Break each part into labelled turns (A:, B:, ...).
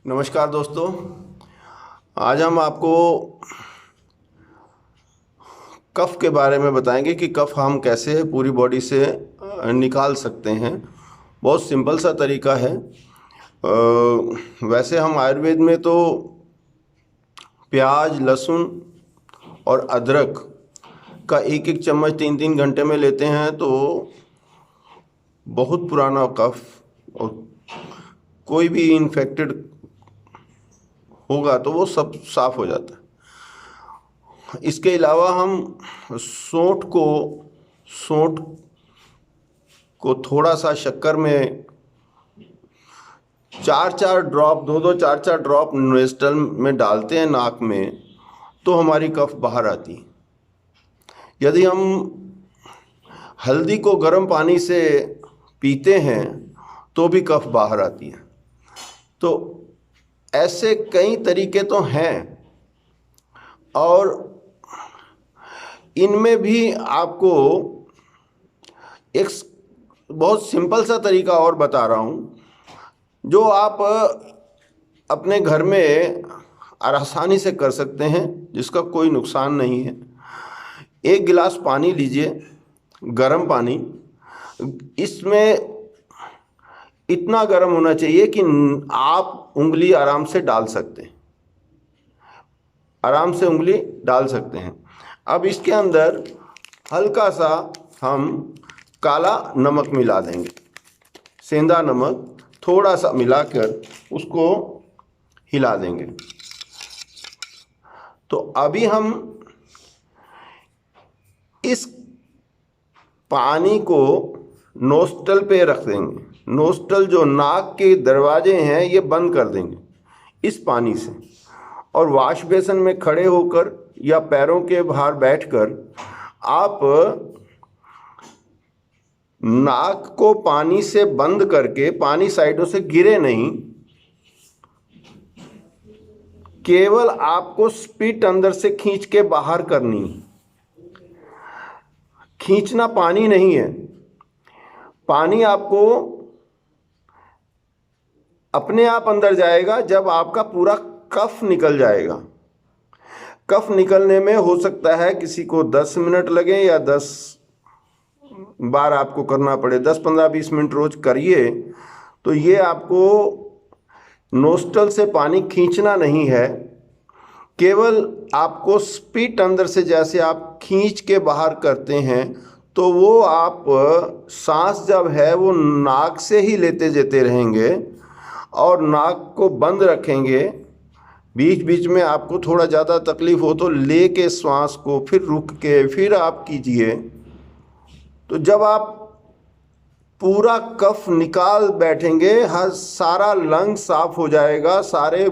A: नमस्कार दोस्तों। आज हम आपको कफ के बारे में बताएंगे कि कफ हम कैसे पूरी बॉडी से निकाल सकते हैं। बहुत सिंपल सा तरीका है। वैसे हम आयुर्वेद में तो प्याज, लहसुन और अदरक का एक एक चम्मच 3-3 घंटे में लेते हैं तो बहुत पुराना कफ और कोई भी इन्फेक्टेड होगा तो वो सब साफ हो जाता है। इसके अलावा हम सौंठ को थोड़ा सा शक्कर में 4-4 ड्रॉप 2-2 4-4 ड्रॉप नोस्ट्रल में डालते हैं नाक में, तो हमारी कफ बाहर आती है। यदि हम हल्दी को गर्म पानी से पीते हैं तो भी कफ बाहर आती है। तो ऐसे कई तरीके तो हैं और इनमें भी आपको एक बहुत सिंपल सा तरीका और बता रहा हूँ जो आप अपने घर में आसानी से कर सकते हैं, जिसका कोई नुकसान नहीं है। 1 गिलास पानी लीजिए, गर्म पानी। इसमें इतना गर्म होना चाहिए कि आप उंगली आराम से डाल सकते हैं, आराम से उंगली डाल सकते हैं। अब इसके अंदर हल्का सा हम काला नमक मिला देंगे, सेंधा नमक थोड़ा सा मिलाकर उसको हिला देंगे। तो अभी हम इस पानी को नोस्ट्रल पे रख देंगे। नोस्ट्रल जो नाक के दरवाजे हैं ये बंद कर देंगे इस पानी से, और वॉश बेसिन में खड़े होकर या पैरों के बाहर बैठकर आप नाक को पानी से बंद करके, पानी साइडों से गिरे नहीं, केवल आपको स्पिट अंदर से खींच के बाहर करनी है। खींचना पानी नहीं है, पानी आपको अपने आप अंदर जाएगा जब आपका पूरा कफ निकल जाएगा। कफ निकलने में हो सकता है किसी को 10 मिनट लगे या 10 बार आपको करना पड़े। 10, 15, 20 मिनट रोज करिए। तो ये आपको नोस्ट्रल से पानी खींचना नहीं है, केवल आपको स्पिट अंदर से जैसे आप खींच के बाहर करते हैं तो वो आप सांस जब है वो नाक से ही लेते जेते रहेंगे और नाक को बंद रखेंगे। बीच बीच में आपको थोड़ा ज़्यादा तकलीफ हो तो ले के श्वास को फिर रुक के फिर आप कीजिए। तो जब आप पूरा कफ निकाल बैठेंगे, हर सारा लंग साफ हो जाएगा, सारे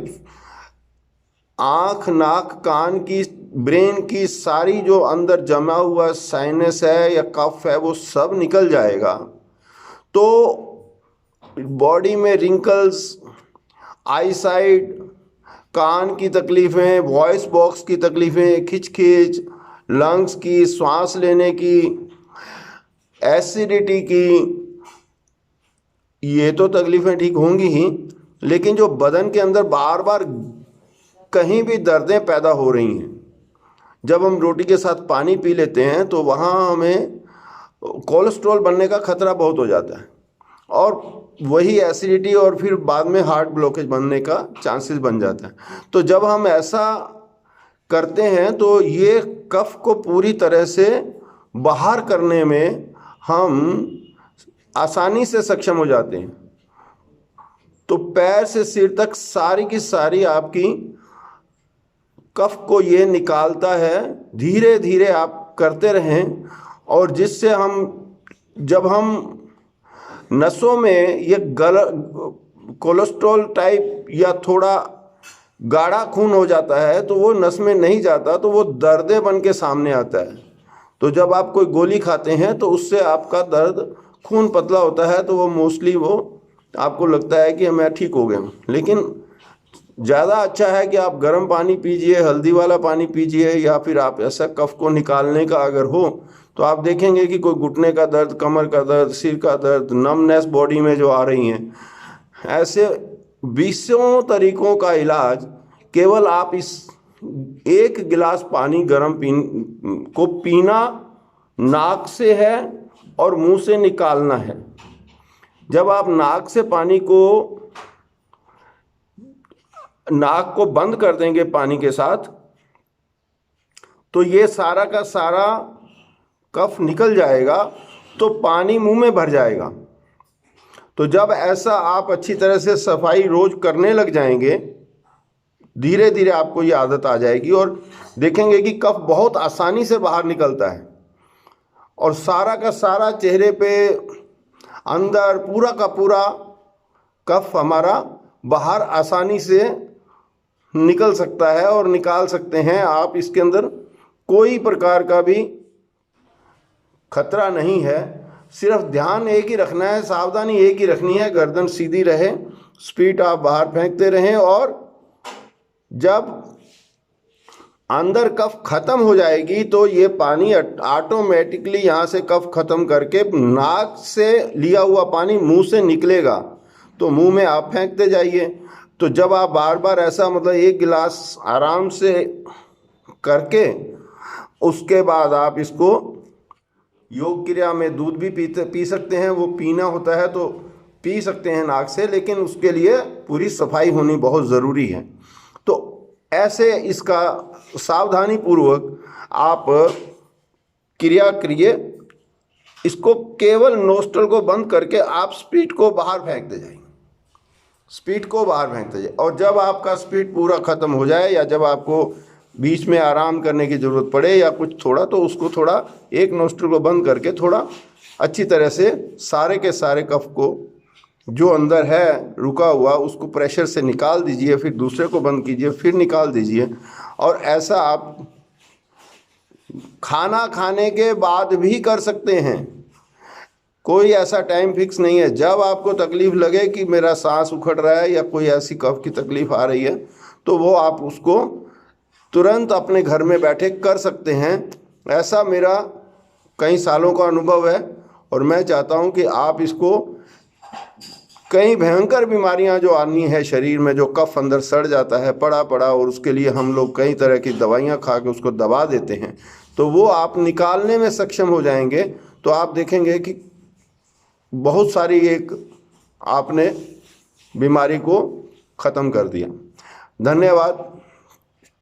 A: आँख, नाक, कान की, ब्रेन की सारी जो अंदर जमा हुआ साइनस है या कफ है वो सब निकल जाएगा। तो बॉडी में रिंकल्स, आईसाइट, कान की तकलीफ़ें, वॉइस बॉक्स की तकलीफ़ें, खिंच, लंग्स की, सांस लेने की, एसिडिटी की, ये तो तकलीफ़ें ठीक होंगी ही, लेकिन जो बदन के अंदर बार बार कहीं भी दर्दें पैदा हो रही हैं, जब हम रोटी के साथ पानी पी लेते हैं तो वहाँ हमें कोलेस्ट्रॉल बनने का खतरा बहुत हो जाता है और वही एसिडिटी और फिर बाद में हार्ट ब्लॉकेज बनने का चांसेस बन जाता है। तो जब हम ऐसा करते हैं तो ये कफ को पूरी तरह से बाहर करने में हम आसानी से सक्षम हो जाते हैं। तो पैर से सिर तक सारी की सारी आपकी कफ को ये निकालता है। धीरे धीरे आप करते रहें और जिससे हम जब हम नसों में ये कोलेस्ट्रॉल टाइप या थोड़ा गाढ़ा खून हो जाता है तो वो नस में नहीं जाता, तो वो दर्दे बन के सामने आता है। तो जब आप कोई गोली खाते हैं तो उससे आपका दर्द, खून पतला होता है तो वो मोस्टली वो आपको लगता है कि मैं ठीक हो गया हूँ। लेकिन ज़्यादा अच्छा है कि आप गर्म पानी पीजिए, हल्दी वाला पानी पीजिए, या फिर आप ऐसा कफ को निकालने का अगर हो तो आप देखेंगे कि कोई घुटने का दर्द, कमर का दर्द, सिर का दर्द, नमनेस बॉडी में जो आ रही हैं, ऐसे 20 तरीकों का इलाज केवल आप इस 1 गिलास पानी गर्म को पीना नाक से है और मुंह से निकालना है। जब आप नाक से पानी को नाक को बंद कर देंगे पानी के साथ, तो ये सारा का सारा कफ निकल जाएगा, तो पानी मुंह में भर जाएगा। तो जब ऐसा आप अच्छी तरह से सफाई रोज करने लग जाएंगे, धीरे धीरे आपको ये आदत आ जाएगी और देखेंगे कि कफ बहुत आसानी से बाहर निकलता है और सारा का सारा चेहरे पे अंदर पूरा का पूरा कफ हमारा बाहर आसानी से निकल सकता है और निकाल सकते हैं आप। इसके अंदर कोई प्रकार का भी खतरा नहीं है। सिर्फ ध्यान एक ही रखना है, सावधानी एक ही रखनी है, गर्दन सीधी रहे, स्पीड आप बाहर फेंकते रहें और जब अंदर कफ खत्म हो जाएगी तो ये पानी ऑटोमेटिकली यहाँ से कफ खत्म करके नाक से लिया हुआ पानी मुंह से निकलेगा, तो मुंह में आप फेंकते जाइए। तो जब आप बार बार ऐसा मतलब 1 गिलास आराम से करके उसके बाद आप इसको योग क्रिया में दूध भी पी सकते हैं। वो पीना होता है तो पी सकते हैं नाक से, लेकिन उसके लिए पूरी सफाई होनी बहुत ज़रूरी है। तो ऐसे इसका सावधानी पूर्वक आप क्रिया करिए। इसको केवल नोस्ट्रल को बंद करके आप स्पीड को बाहर फेंकते जाइए, स्पीड को बाहर फेंकते जाइए। और जब आपका स्पीड पूरा ख़त्म हो जाए या जब आपको बीच में आराम करने की ज़रूरत पड़े या कुछ थोड़ा, तो उसको थोड़ा एक नोस्ट्रल को बंद करके थोड़ा अच्छी तरह से सारे के सारे कफ को जो अंदर है रुका हुआ उसको प्रेशर से निकाल दीजिए, फिर दूसरे को बंद कीजिए, फिर निकाल दीजिए। और ऐसा आप खाना खाने के बाद भी कर सकते हैं। कोई ऐसा टाइम फिक्स नहीं है। जब आपको तकलीफ़ लगे कि मेरा सांस उखड़ रहा है या कोई ऐसी कफ की तकलीफ़ आ रही है, तो वो आप उसको तुरंत अपने घर में बैठे कर सकते हैं। ऐसा मेरा कई सालों का अनुभव है और मैं चाहता हूं कि आप इसको कई भयंकर बीमारियां जो आनी है शरीर में, जो कफ अंदर सड़ जाता है पड़ा पड़ा और उसके लिए हम लोग कई तरह की दवाइयां खा के उसको दबा देते हैं, तो वो आप निकालने में सक्षम हो जाएंगे। तो आप देखेंगे कि बहुत सारी एक आपने बीमारी को ख़त्म कर दिया। धन्यवाद।